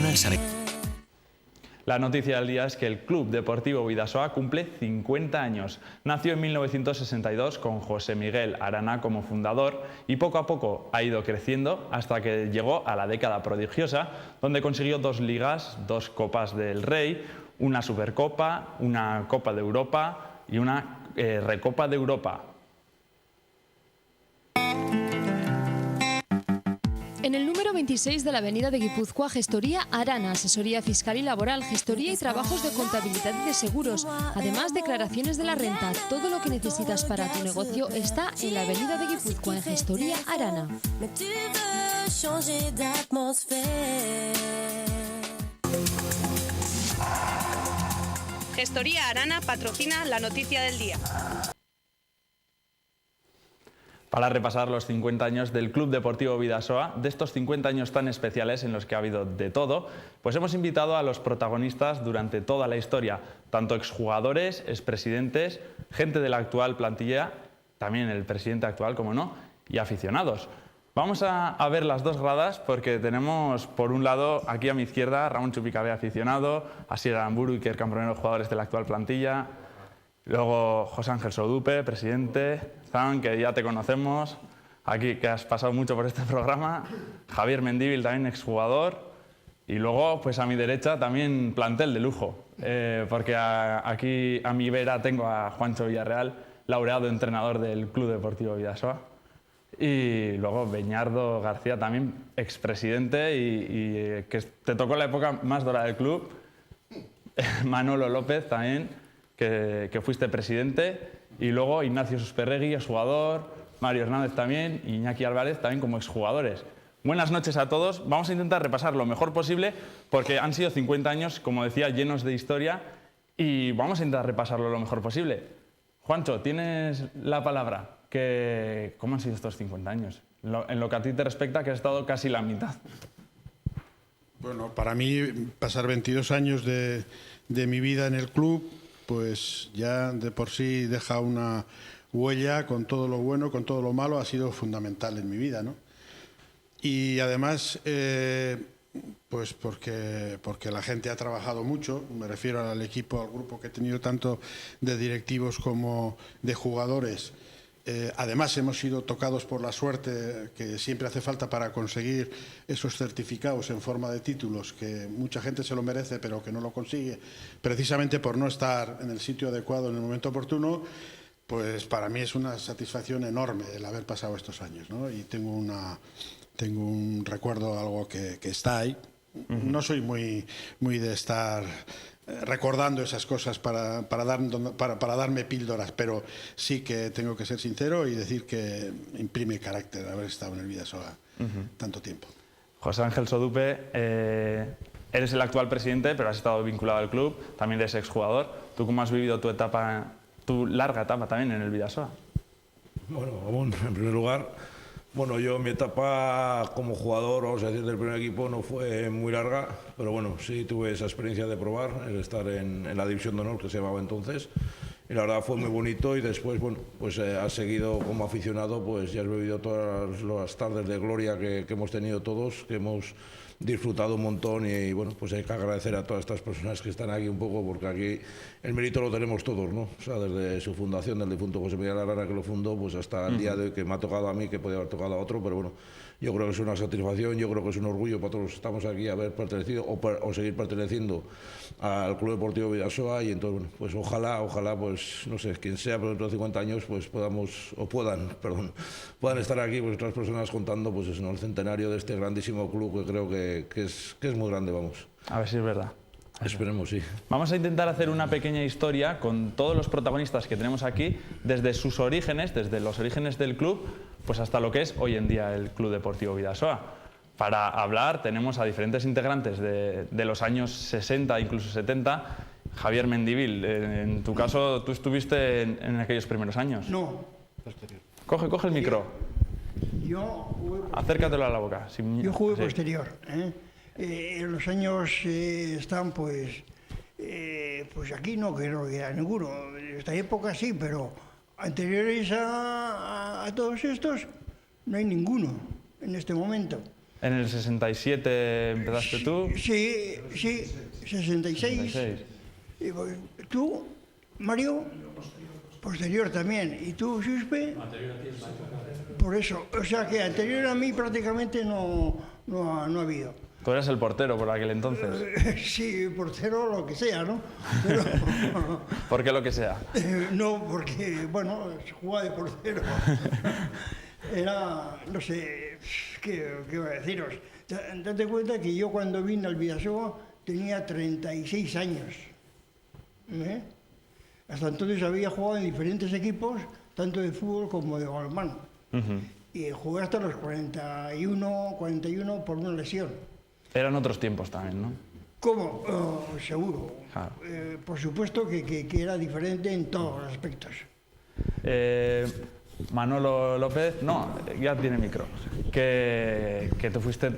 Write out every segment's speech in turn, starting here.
McDonald's San... La noticia del día es que el Club Deportivo Bidasoa cumple 50 años. Nació en 1962 con José Miguel Arana como fundador y poco a poco ha ido creciendo hasta que llegó a la década prodigiosa, donde consiguió 2 ligas, 2 Copas del Rey, una Supercopa, una Copa de Europa y una Recopa de Europa. En el número 26 de la avenida de Guipúzcoa, Gestoría Arana, asesoría fiscal y laboral, gestoría y trabajos de contabilidad y de seguros, además declaraciones de la renta. Todo lo que necesitas para tu negocio está en la avenida de Guipúzcoa, en Gestoría Arana. Gestoría Arana patrocina la noticia del día. Para repasar los 50 años del Club Deportivo Bidasoa, de estos 50 años tan especiales en los que ha habido de todo, pues hemos invitado a los protagonistas durante toda la historia, tanto exjugadores, expresidentes, gente de la actual plantilla, también el presidente actual, como no, y aficionados. Vamos a ver las 2 gradas porque tenemos, por un lado, aquí a mi izquierda, Ramón Chupicabé, aficionado, Asier Aramburu y Iker Cambronero, jugadores de la actual plantilla. Luego José Ángel Sodupe, presidente, Zan, que ya te conocemos, aquí que has pasado mucho por este programa, Javier Mendívil, también exjugador, y luego pues a mi derecha también plantel de lujo, porque aquí a mi vera tengo a Juancho Villarreal, laureado entrenador del Club Deportivo Bidasoa, y luego Beñardo García, también expresidente y que te tocó la época más dorada del club, Manolo López también, que fuiste presidente, y luego Ignacio Susperregui, exjugador, Mario Hernández también, y Iñaki Álvarez también como exjugadores. Buenas noches a todos. Vamos a intentar repasar lo mejor posible porque han sido 50 años, como decía, llenos de historia y vamos a intentar repasarlo lo mejor posible. Juancho, tienes la palabra. ¿Cómo han sido estos 50 años? En lo que a ti te respecta, que has estado casi la mitad. Bueno, para mí pasar 22 años de mi vida en el club, pues ya de por sí deja una huella con todo lo bueno, con todo lo malo, ha sido fundamental en mi vida, ¿no? Y además, pues porque la gente ha trabajado mucho, me refiero al equipo, al grupo que he tenido tanto de directivos como de jugadores. Además hemos sido tocados por la suerte que siempre hace falta para conseguir esos certificados en forma de títulos, que mucha gente se lo merece pero que no lo consigue precisamente por no estar en el sitio adecuado en el momento oportuno. Pues para mí es una satisfacción enorme el haber pasado estos años, ¿no? Y tengo un recuerdo, algo que está ahí. No soy muy de estar recordando esas cosas para darme píldoras, pero sí que tengo que ser sincero y decir que imprime carácter haber estado en el Bidasoa tanto tiempo. José Ángel Sodupe, eres el actual presidente, pero has estado vinculado al club, también eres exjugador. ¿Tú cómo has vivido tu larga etapa también en el Bidasoa? Bueno, en primer lugar, yo mi etapa como jugador, vamos a decir, del primer equipo no fue muy larga, pero bueno, sí tuve esa experiencia de probar, el estar en la División de Honor, que se llamaba entonces, y la verdad fue muy bonito. Y después, has seguido como aficionado, pues ya has vivido todas las tardes de gloria que hemos tenido todos, que hemos disfrutado un montón, y bueno, pues hay que agradecer a todas estas personas que están aquí un poco, porque aquí el mérito lo tenemos todos, ¿no? O sea, desde su fundación, del difunto José Miguel Arana, que lo fundó, pues hasta el día de hoy, que me ha tocado a mí, que podía haber tocado a otro, pero bueno, yo creo que es una satisfacción, yo creo que es un orgullo para todos los que estamos aquí haber pertenecido o seguir perteneciendo al Club Deportivo Bidasoa. Y entonces, bueno, pues ojalá, pues no sé, quien sea, pero dentro de 50 años, pues puedan estar aquí pues otras personas contando pues eso, ¿no? El centenario de este grandísimo club, que creo que es muy grande, vamos. A ver si es verdad. Esperemos, sí. Vamos a intentar hacer una pequeña historia con todos los protagonistas que tenemos aquí, desde sus orígenes, desde los orígenes del club, pues hasta lo que es hoy en día el Club Deportivo Bidasoa. Para hablar tenemos a diferentes integrantes de los años 60, incluso 70. Javier Mendívil, en tu caso, ¿tú estuviste en aquellos primeros años? No, posterior. Coge el micro. Acércatelo a la boca. Yo jugué posterior, en los años están pues aquí no queda ninguno. En esta época sí, pero anteriores a todos estos no hay ninguno en este momento. ¿En el 67 empezaste tú? Sí, 66. 66. Y pues, tú, Mario, posterior también. ¿Y tú, Xuspe? Por eso, o sea que anterior a mí prácticamente no ha habido. Tú eras el portero por aquel entonces. Sí, portero, lo que sea, ¿no? Pero, ¿Por qué lo que sea? no, porque, bueno, se jugaba de portero. Era, no sé, ¿qué voy a deciros? Date cuenta que yo cuando vine al Vidasoa tenía 36 años. ¿Eh? Hasta entonces había jugado en diferentes equipos, tanto de fútbol como de balonmano. Y jugué hasta los 41 por una lesión. Eran otros tiempos también, ¿no? ¿Cómo? Seguro. Claro. Por supuesto que era diferente en todos los aspectos. Manolo López, no, ya tiene micro, que tú fuiste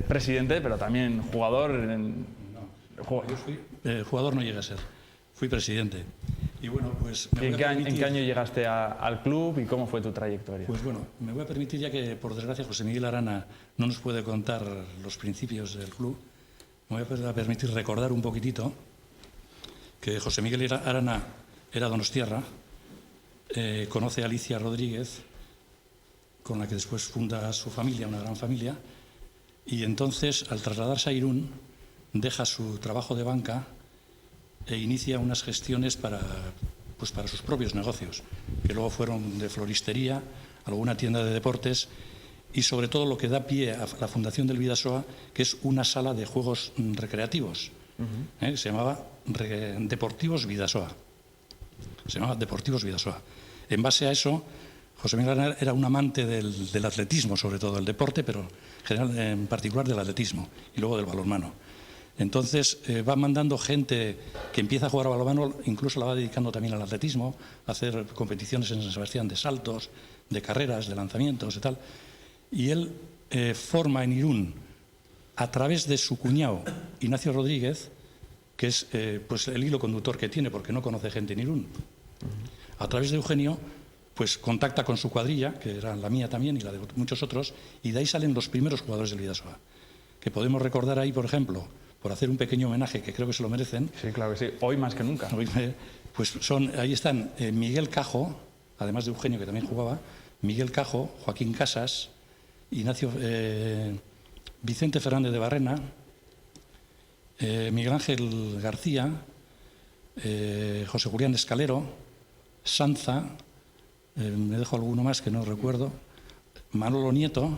presidente, pero también jugador. Yo fui jugador, no llegué a ser, fui presidente. Y bueno, pues ¿En qué año llegaste al club y cómo fue tu trayectoria? Pues bueno, me voy a permitir, ya que por desgracia José Miguel Arana no nos puede contar los principios del club, me voy a permitir recordar un poquitito que José Miguel Arana era donostiarra, conoce a Alicia Rodríguez, con la que después funda su familia, una gran familia, y entonces, al trasladarse a Irún, deja su trabajo de banca e inicia unas gestiones para sus propios negocios, que luego fueron de floristería, alguna tienda de deportes y sobre todo lo que da pie a la fundación del Vidasoa, que es una sala de juegos recreativos. Se llamaba Deportivos Vidasoa. Se llamaba Deportivos Vidasoa. En base a eso, José Miguel Arana era un amante del atletismo, sobre todo del deporte, pero en particular del atletismo y luego del balonmano. Entonces va mandando gente que empieza a jugar a balonmano, incluso la va dedicando también al atletismo, a hacer competiciones en San Sebastián de saltos, de carreras, de lanzamientos y tal. Y él forma en Irún, a través de su cuñado Ignacio Rodríguez, que es pues el hilo conductor que tiene, porque no conoce gente en Irún. A través de Eugenio, pues contacta con su cuadrilla, que era la mía también y la de muchos otros, y de ahí salen los primeros jugadores del Vidasoa, que podemos recordar ahí, por ejemplo, por hacer un pequeño homenaje, que creo que se lo merecen. Sí, claro que sí, hoy más que nunca. Pues ahí están Miguel Cajo, además de Eugenio, que también jugaba, Miguel Cajo, Joaquín Casas, Vicente Fernández de Barrena, Miguel Ángel García, José Julián Escalero, Sanza, me dejo alguno más que no recuerdo, Manolo Nieto,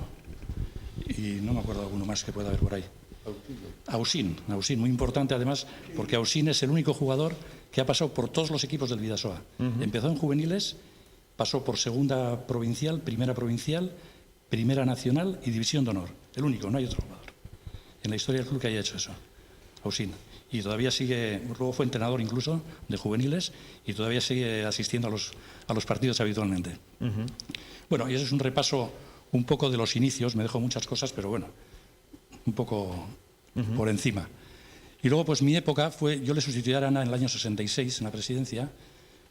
y no me acuerdo de alguno más que pueda haber por ahí. Ausín, muy importante además, porque Ausín es el único jugador que ha pasado por todos los equipos del Vidasoa. Empezó en juveniles, pasó por segunda provincial, primera nacional y división de honor. El único, no hay otro jugador en la historia del club que haya hecho eso, Ausín. Y todavía sigue, luego fue entrenador incluso de juveniles y todavía sigue asistiendo a los partidos habitualmente. Bueno, y eso es un repaso un poco de los inicios, me dejo muchas cosas, pero bueno, un poco por encima. Y luego, pues mi época fue, yo le sustituí a Arana en el año 66 en la presidencia.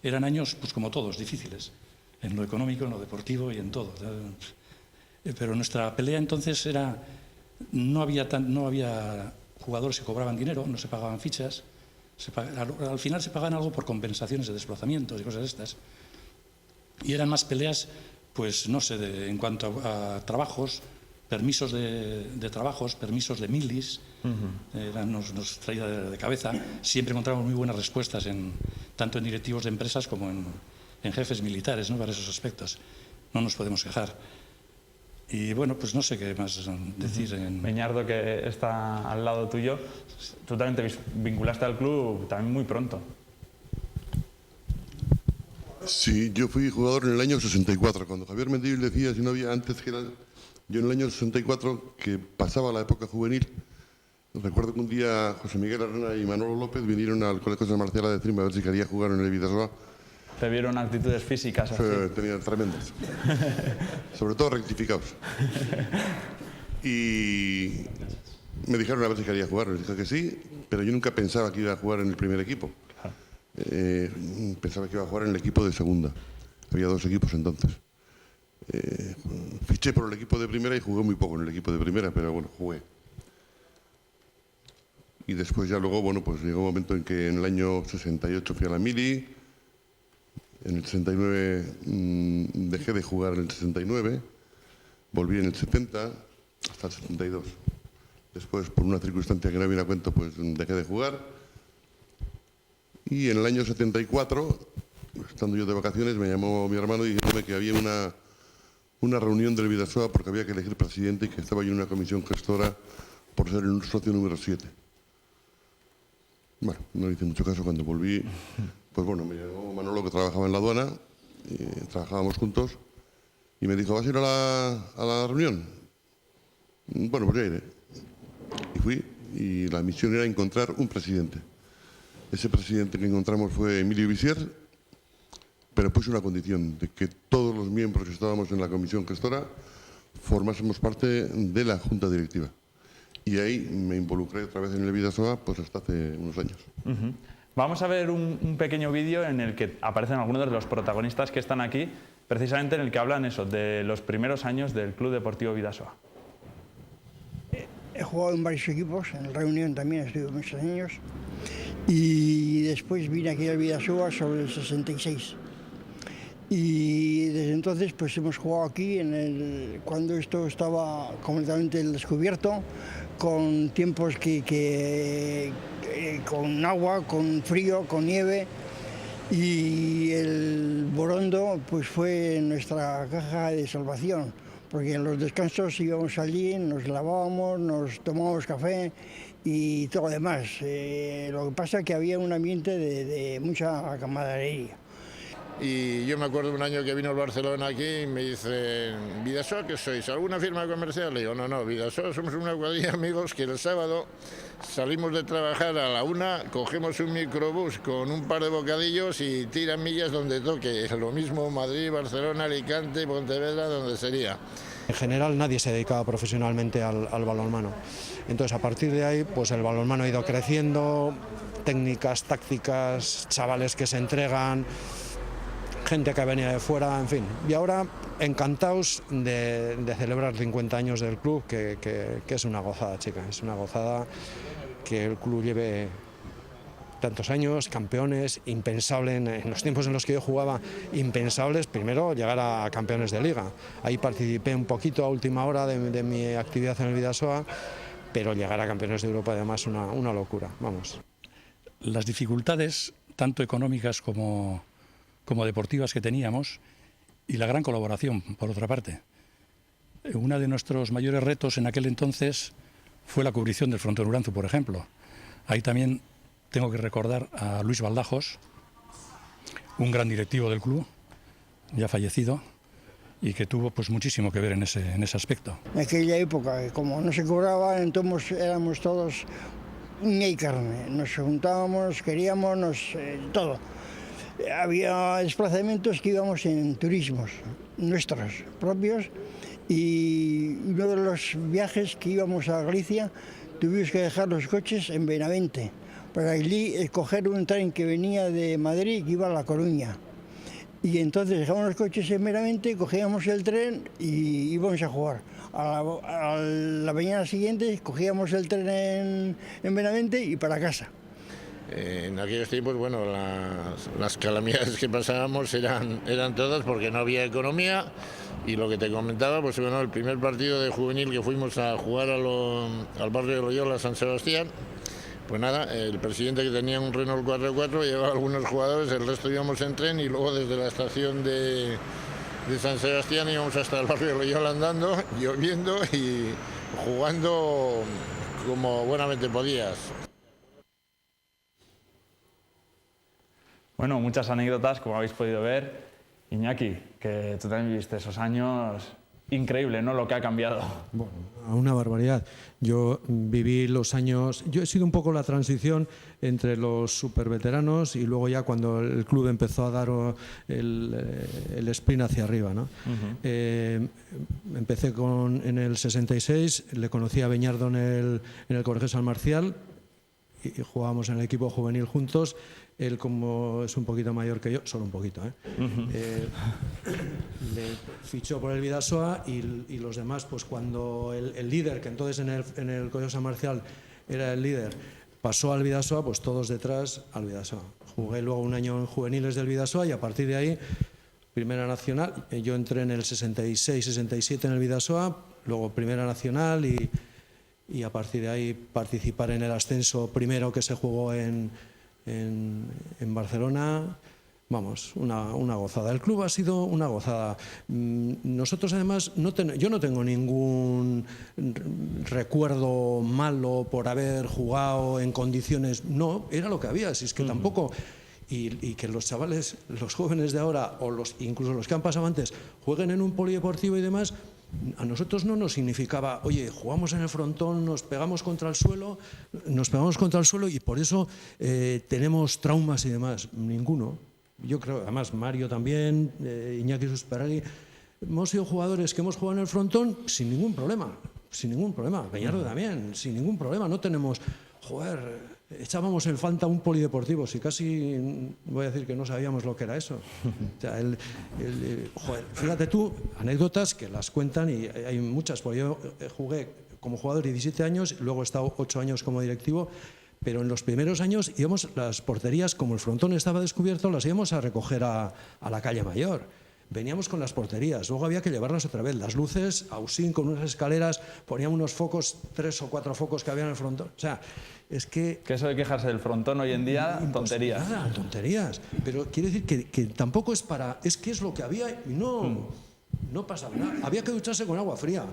Eran años, pues como todos, difíciles, en lo económico, en lo deportivo y en todo. Pero nuestra pelea entonces era, no había jugadores que cobraban dinero, no se pagaban fichas, al final se pagaban algo por compensaciones de desplazamientos y cosas de estas. Y eran más peleas, pues no sé, en cuanto a trabajos, permisos de trabajos, permisos de milis, nos traía de cabeza. Siempre encontramos muy buenas respuestas, tanto en directivos de empresas como en jefes militares, ¿no? Para esos aspectos. No nos podemos quejar. Y bueno, pues no sé qué más decir. Beñardo, que está al lado tuyo, tú también te vinculaste al club también muy pronto. Sí, yo fui jugador en el año 64. Cuando Javier Mendívil decía si no había antes que era... Yo en el año 64, que pasaba la época juvenil, recuerdo que un día José Miguel Arana y Manolo López vinieron al Colegio San Marcial a decirme a ver si quería jugar en el Vidasoa. Te vieron actitudes físicas así. Tenían tremendas. Sobre todo rectificados. Y me dijeron a ver si quería jugar. Les dije que sí, pero yo nunca pensaba que iba a jugar en el primer equipo. Pensaba que iba a jugar en el equipo de segunda. Había dos equipos entonces. Fiché por el equipo de primera y jugué muy poco en el equipo de primera, pero bueno, jugué. Y después ya luego, bueno, pues llegó un momento en que en el año 68 fui a la mili, en el 69 dejé de jugar en el 69, volví en el 70 hasta el 72. Después, por una circunstancia que no viene a cuento, pues dejé de jugar. Y en el año 74, estando yo de vacaciones, me llamó mi hermano diciéndome que había una reunión del Bidasoa porque había que elegir presidente y que estaba yo en una comisión gestora por ser el socio número 7. Bueno, no le hice mucho caso. Cuando volví, pues bueno, me llamó Manolo, que trabajaba en la aduana, y trabajábamos juntos, y me dijo, ¿vas a ir a la reunión? Bueno, pues ya iré. Y fui, y la misión era encontrar un presidente. Ese presidente que encontramos fue Emilio Visier, pero puso una condición, de que todos los miembros que estábamos en la comisión gestora formásemos parte de la junta directiva. Y ahí me involucré otra vez en el Bidasoa, pues hasta hace unos años. Vamos a ver un pequeño vídeo en el que aparecen algunos de los protagonistas que están aquí, precisamente en el que hablan eso, de los primeros años del Club Deportivo Bidasoa. He jugado en varios equipos, en la Reunión también estuve muchos años, y después vine aquí al Bidasoa sobre el 66. Y desde entonces pues hemos jugado aquí cuando esto estaba completamente descubierto, con tiempos con agua, con frío, con nieve, y el Borondo pues fue nuestra caja de salvación, porque en los descansos íbamos allí, nos lavábamos, nos tomábamos café y todo lo demás. Lo que pasa es que había un ambiente de mucha camaradería. Y yo me acuerdo un año que vino el Barcelona aquí y me dicen, ¿Bidasoa qué sois? ¿Alguna firma comercial? Le digo, no, Bidasoa somos una cuadrilla de amigos que el sábado salimos de trabajar a la 1, cogemos un microbús con un par de bocadillos y tiran millas donde toque. Lo mismo Madrid, Barcelona, Alicante, Pontevedra, donde sería. En general nadie se dedicaba profesionalmente al balonmano. Entonces a partir de ahí pues el balonmano ha ido creciendo, técnicas, tácticas, chavales que se entregan, gente que venía de fuera, en fin. Y ahora encantados de celebrar 50 años del club, que es una gozada, chica. Es una gozada que el club lleve tantos años, campeones, impensable en los tiempos en los que yo jugaba, impensables, primero llegar a campeones de liga. Ahí participé un poquito a última hora de mi actividad en el Bidasoa, pero llegar a campeones de Europa además una locura, vamos. Las dificultades, tanto económicas como deportivas que teníamos, y la gran colaboración, por otra parte. Uno de nuestros mayores retos en aquel entonces fue la cubrición del frontón Uranzu, por ejemplo. Ahí también tengo que recordar a Luis Baldajos, un gran directivo del club, ya fallecido, y que tuvo pues muchísimo que ver en ese aspecto. En aquella época, como no se cobraba, entonces éramos todos uña y carne. Nos juntábamos, queríamos, todo. Había desplazamientos que íbamos en turismos nuestros propios, y uno de los viajes que íbamos a Galicia tuvimos que dejar los coches en Benavente para allí coger un tren que venía de Madrid que iba a La Coruña. Y entonces dejamos los coches en Benavente, cogíamos el tren y íbamos a jugar. A la mañana siguiente cogíamos el tren en Benavente y para casa. En aquellos tiempos, bueno, las calamidades que pasábamos eran todas porque no había economía, y lo que te comentaba, pues bueno, el primer partido de juvenil que fuimos a jugar al barrio de Loyola, San Sebastián, pues nada, el presidente, que tenía un Renault 4x4, llevaba algunos jugadores, el resto íbamos en tren, y luego desde la estación de San Sebastián íbamos hasta el barrio de Loyola andando, lloviendo y jugando como buenamente podías. Bueno, muchas anécdotas, como habéis podido ver. Iñaki, que tú también viviste esos años, increíble, ¿no?, lo que ha cambiado. Bueno, una barbaridad. Yo viví los años... Yo he sido un poco la transición entre los superveteranos y luego ya cuando el club empezó a dar el sprint hacia arriba, ¿no? Empecé en el 66, le conocí a Beñardo en el Colegio San Marcial, y jugábamos en el equipo juvenil juntos. Él, como es un poquito mayor que yo, solo un poquito, le fichó por el Bidasoa y los demás, pues cuando el líder, que entonces en el Colegio San Marcial era el líder, pasó al Bidasoa, pues todos detrás al Bidasoa. Jugué luego un año en juveniles del Bidasoa y a partir de ahí, Primera Nacional. Yo entré en el 66-67 en el Bidasoa, luego Primera Nacional y a partir de ahí participar en el ascenso primero que se jugó en Barcelona. Vamos, una gozada. El club ha sido una gozada. Nosotros además, yo no tengo ningún recuerdo malo por haber jugado en condiciones. No, era lo que había, si es que tampoco... Y que los chavales, los jóvenes de ahora, o incluso los que han pasado antes, jueguen en un polideportivo y demás, a nosotros no nos significaba, oye, jugamos en el frontón, nos pegamos contra el suelo y por eso tenemos traumas y demás. Ninguno. Yo creo, además Mario también, Iñaki Susperregui, hemos sido jugadores que hemos jugado en el frontón sin ningún problema. Peñardo también, sin ningún problema. No tenemos, echábamos en falta un polideportivo, si casi voy a decir que no sabíamos lo que era eso. O sea, fíjate tú, anécdotas que las cuentan y hay muchas, porque yo jugué como jugador 17 años, luego he estado 8 años como directivo, pero en los primeros años íbamos, las porterías, como el frontón estaba descubierto, las íbamos a recoger a la calle Mayor. Veníamos con las porterías, luego había que llevarlas otra vez, las luces, Ausín con unas escaleras, poníamos unos focos, 3 o 4 focos que había en el frontón. O sea, es que... Que eso de quejarse del frontón hoy en día, tonterías. Nada, tonterías. Pero quiere decir que tampoco es para... Es que es lo que había y no pasaba nada. Había que ducharse con agua fría.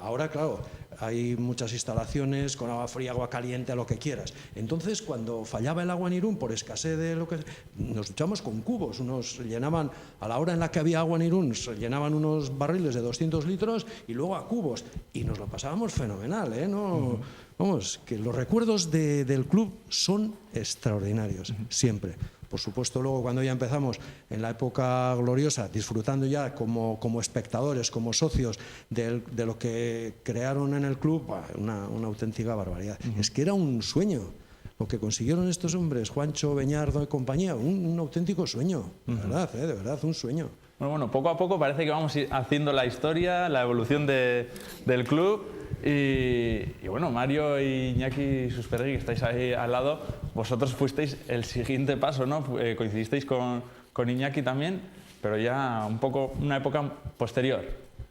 Ahora, claro, hay muchas instalaciones con agua fría, agua caliente, lo que quieras. Entonces, cuando fallaba el agua en Irún por escasez de lo que... Nos duchamos con cubos. Unos llenaban, a la hora en la que había agua en Irún, se llenaban unos barriles de 200 litros y luego a cubos. Y nos lo pasábamos fenomenal, ¿eh? No, vamos, que los recuerdos del club son extraordinarios, siempre. Por supuesto, luego cuando ya empezamos en la época gloriosa, disfrutando ya como espectadores, como socios de lo que crearon en el club, una auténtica barbaridad. Es que era un sueño. Lo que consiguieron estos hombres, Juancho, Beñardo y compañía, un auténtico sueño, de verdad, un sueño. Bueno, poco a poco parece que vamos haciendo la historia, la evolución del club. Y bueno, Mario y Iñaki Susperregui, que estáis ahí al lado, vosotros fuisteis el siguiente paso, ¿no? Coincidisteis con Iñaki también, pero ya un poco una época posterior.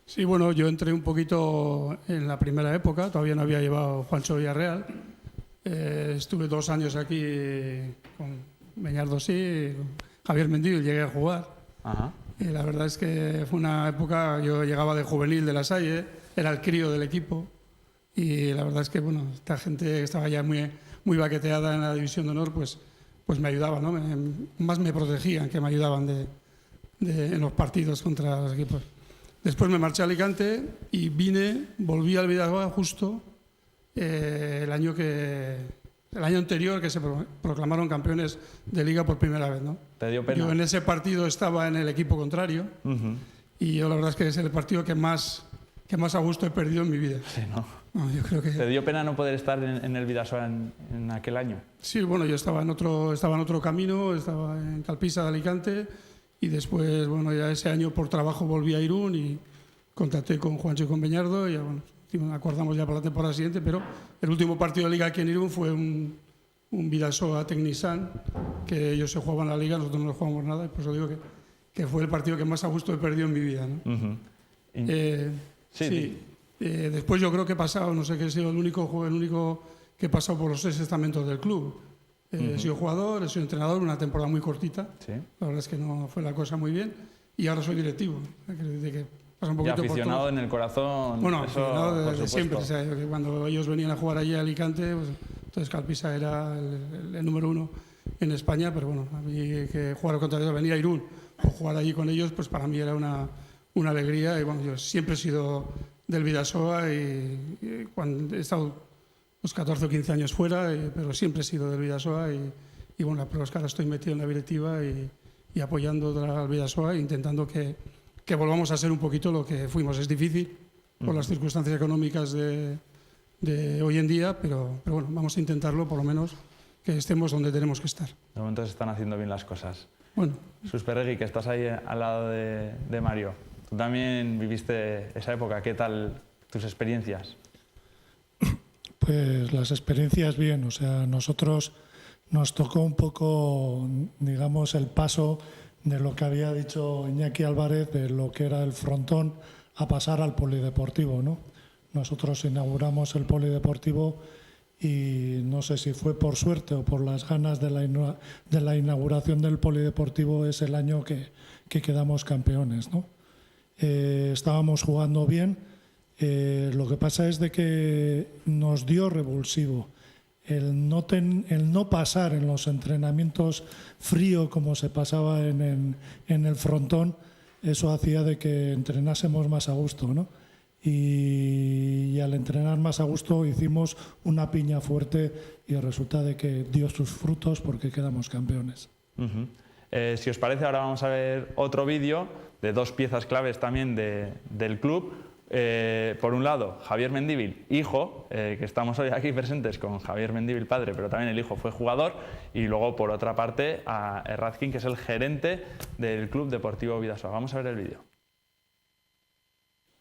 Sí, bueno, yo entré un poquito en la primera época, todavía no había llevado Juancho Villarreal. Estuve 2 años aquí con Beñardo, sí, con Javier Mendívil, llegué a jugar. Ajá. Y la verdad es que fue una época, yo llegaba de juvenil de La Salle, era el crío del equipo. Y la verdad es que, bueno, esta gente que estaba ya muy baqueteada en la División de Honor, pues me ayudaba, ¿no? Más me protegían que me ayudaban en los partidos contra los equipos. Después me marché a Alicante y volví al Bidasoa justo el año anterior que se proclamaron campeones de Liga por primera vez, ¿no? ¿Te dio pena? Yo en ese partido estaba en el equipo contrario y yo la verdad es que es el partido que más a gusto he perdido en mi vida. Sí, ¿no? No, yo creo que... ¿Te dio pena no poder estar en el Bidasoa en aquel año? Sí, bueno, yo estaba en otro camino, estaba en Calpisa de Alicante y después, bueno, ya ese año por trabajo volví a Irún y contacté con Juancho y con Beñardo y ya, bueno, acordamos ya para la temporada siguiente, pero el último partido de Liga aquí en Irún fue un Bidasoa Tecnisan, que ellos se jugaban la Liga, nosotros no jugamos nada, y por eso digo que fue el partido que más a gusto he perdido en mi vida, ¿no? Sí. Después yo creo que he pasado, no sé qué he sido el único que he pasado por los 6 estamentos del club. He sido jugador, he sido entrenador, una temporada muy cortita. Sí. La verdad es que no fue la cosa muy bien. Y ahora soy directivo. Que pasa un poquito y aficionado por en el corazón. Bueno, eso, aficionado desde siempre. O sea, que cuando ellos venían a jugar allí a Alicante, pues, entonces Calpisa era el número 1 en España. Pero bueno, a mí que jugar contra ellos, venir a Irún o jugar allí con ellos, pues para mí era una alegría. Y bueno, yo siempre he sido del Bidasoa y cuando he estado 14 o 15 años fuera, pero siempre he sido del Bidasoa y bueno, pero es que ahora estoy metido en la directiva y apoyando al Bidasoa e intentando que volvamos a ser un poquito lo que fuimos. Es difícil por las circunstancias económicas de de hoy en día, pero bueno, vamos a intentarlo por lo menos que estemos donde tenemos que estar. De momento se están haciendo bien las cosas. Bueno. Susperregui, que estás ahí al lado de Mario, tú también viviste esa época, ¿qué tal tus experiencias? Pues las experiencias bien, o sea, nosotros nos tocó un poco, digamos, el paso de lo que había dicho Iñaki Álvarez, de lo que era el frontón, a pasar al polideportivo, ¿no? Nosotros inauguramos el polideportivo y no sé si fue por suerte o por las ganas de la inauguración del polideportivo, es el año que quedamos campeones, ¿no? Estábamos jugando bien, lo que pasa es de que nos dio revulsivo el no pasar en los entrenamientos frío como se pasaba en el frontón. Eso hacía de que entrenásemos más a gusto, ¿no? Y al entrenar más a gusto hicimos una piña fuerte y resulta de que dio sus frutos porque quedamos campeones. Si os parece, ahora vamos a ver otro vídeo de dos piezas claves también del club. Por un lado, Javier Mendívil, hijo, que estamos hoy aquí presentes con Javier Mendívil, padre, pero también el hijo fue jugador. Y luego, por otra parte, a Errazkin, que es el gerente del Club Deportivo Bidasoa. Vamos a ver el vídeo.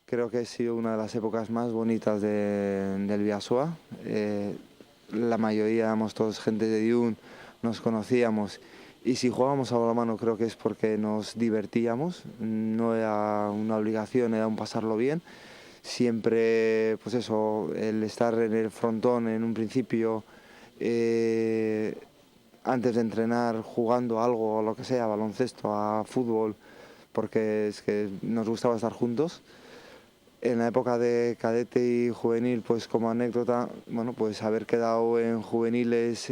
Creo que ha sido una de las épocas más bonitas del Bidasoa. La mayoría éramos todos gente de Irún, nos conocíamos y si jugábamos a balonmano creo que es porque nos divertíamos, no era una obligación, era un pasarlo bien. Siempre, pues eso, el estar en el frontón en un principio, antes de entrenar jugando algo o lo que sea, baloncesto, a fútbol, porque es que nos gustaba estar juntos. En la época de cadete y juvenil, pues como anécdota, bueno, pues haber quedado en juveniles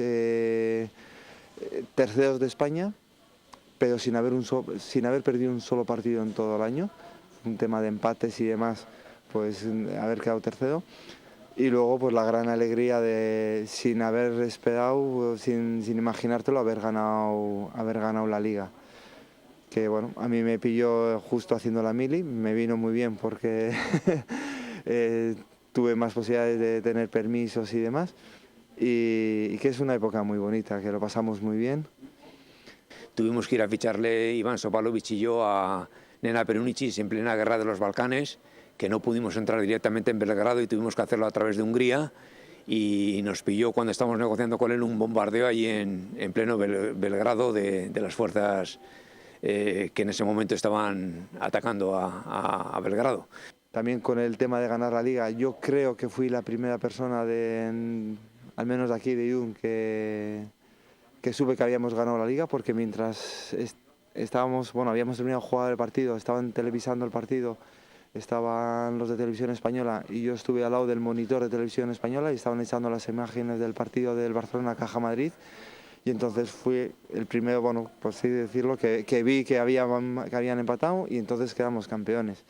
terceros de España, pero sin haber perdido un solo partido en todo el año, un tema de empates y demás, pues haber quedado tercero. Y luego pues la gran alegría de, sin haber esperado, sin imaginártelo, haber ganado la liga. Que bueno, a mí me pilló justo haciendo la mili, me vino muy bien porque tuve más posibilidades de tener permisos y demás, y que es una época muy bonita, que lo pasamos muy bien. Tuvimos que ir a ficharle Iván Sopalovic y yo a Nena Perunicis en plena guerra de los Balcanes, que no pudimos entrar directamente en Belgrado y tuvimos que hacerlo a través de Hungría, y nos pilló cuando estábamos negociando con él un bombardeo allí en pleno Belgrado de las fuerzas que en ese momento estaban atacando a Belgrado. También con el tema de ganar la liga, yo creo que fui la primera persona, al menos de aquí de Irún, que supe que habíamos ganado la liga, porque mientras habíamos terminado de jugar el partido, estaban televisando el partido, estaban los de Televisión Española y yo estuve al lado del monitor de Televisión Española y estaban echando las imágenes del partido del Barcelona-Caja Madrid. Y entonces fui el primero, bueno, por así decirlo, que vi que habían empatado y entonces quedamos campeones.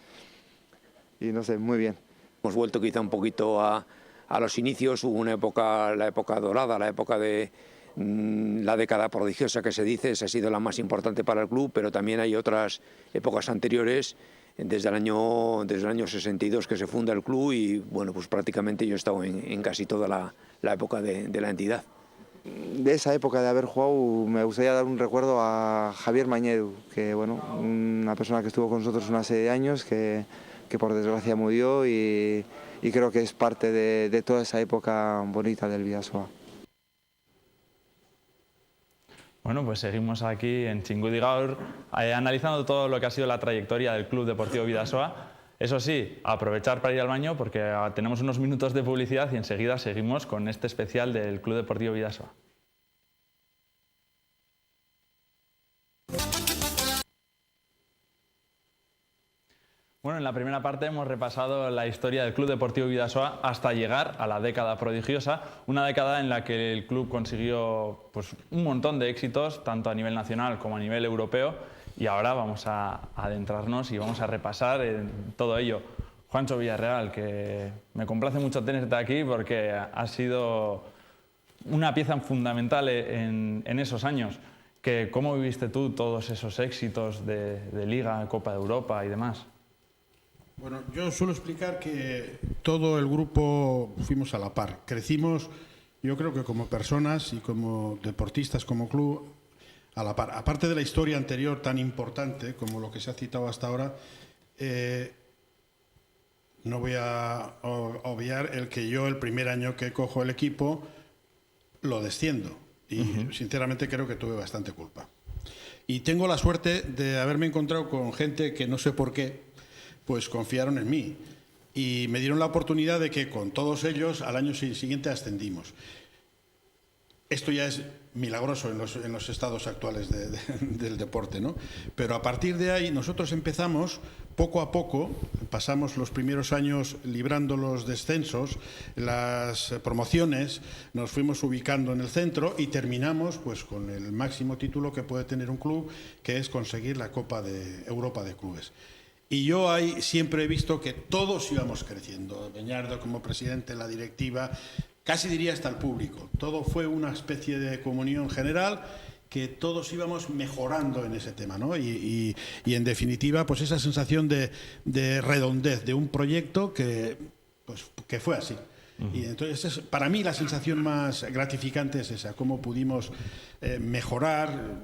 Y no sé, muy bien. Hemos vuelto quizá un poquito a los inicios, hubo una época, la época dorada, la época de la década prodigiosa que se dice, esa ha sido la más importante para el club, pero también hay otras épocas anteriores, desde el año 62 que se funda el club y bueno, pues prácticamente yo he estado en casi toda la época de la entidad. De esa época de haber jugado me gustaría dar un recuerdo a Javier Mañedu, que bueno, una persona que estuvo con nosotros una serie de años, que por desgracia murió y creo que es parte de toda esa época bonita del Bidasoa. Bueno, pues seguimos aquí en Txingudi Gaur analizando todo lo que ha sido la trayectoria del Club Deportivo Bidasoa. Eso sí, aprovechar para ir al baño porque tenemos unos minutos de publicidad y enseguida seguimos con este especial del Club Deportivo Bidasoa. Bueno, en la primera parte hemos repasado la historia del Club Deportivo Bidasoa hasta llegar a la década prodigiosa, una década en la que el club consiguió pues, un montón de éxitos, tanto a nivel nacional como a nivel europeo, y ahora vamos a adentrarnos y vamos a repasar en todo ello. Juancho Villarreal, que me complace mucho tenerte aquí porque has sido una pieza fundamental en esos años. ¿Cómo viviste tú todos esos éxitos de Liga, Copa de Europa y demás? Bueno, yo suelo explicar que todo el grupo fuimos a la par. Crecimos, yo creo que como personas y como deportistas, como club, a la par. Aparte de la historia anterior tan importante como lo que se ha citado hasta ahora, no voy a obviar el que yo el primer año que cojo el equipo lo desciendo y sinceramente creo que tuve bastante culpa. Y tengo la suerte de haberme encontrado con gente que no sé por qué, pues confiaron en mí y me dieron la oportunidad de que con todos ellos al año siguiente ascendimos. Esto ya es milagroso en los estados actuales del deporte, ¿no? Pero a partir de ahí nosotros empezamos poco a poco, pasamos los primeros años librando los descensos, las promociones, nos fuimos ubicando en el centro y terminamos pues con el máximo título que puede tener un club, que es conseguir la Copa de Europa de Clubes. Y yo ahí siempre he visto que todos íbamos creciendo, Beñardo como presidente, la directiva, casi diría hasta el público. Todo fue una especie de comunión general que todos íbamos mejorando en ese tema, ¿no? Y en definitiva, pues esa sensación de redondez de un proyecto que fue así. Y entonces, para mí, la sensación más gratificante es esa, cómo pudimos mejorar,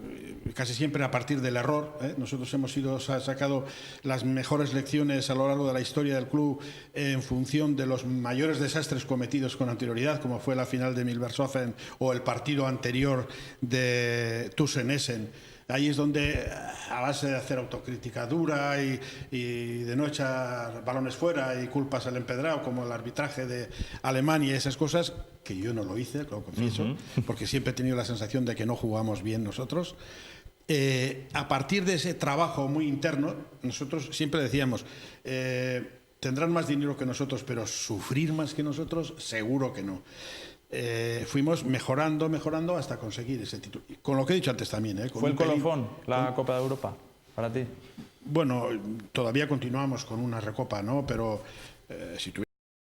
casi siempre a partir del error. Nosotros hemos sacado las mejores lecciones a lo largo de la historia del club en función de los mayores desastres cometidos con anterioridad, como fue la final de Milbertshofen o el partido anterior de Thyssen-Essen. Ahí es donde, a base de hacer autocrítica dura y de no echar balones fuera y culpas al empedrado, como el arbitraje de Alemania y esas cosas, que yo no lo hice, lo confieso, porque siempre he tenido la sensación de que no jugamos bien nosotros. A partir de ese trabajo muy interno, nosotros siempre decíamos, tendrán más dinero que nosotros, pero sufrir más que nosotros, seguro que no. Fuimos mejorando hasta conseguir ese título. Con lo que he dicho antes también. ¿Fue el colofón la Copa de Europa para ti? Bueno, todavía continuamos con una recopa, ¿no? Pero si tuviera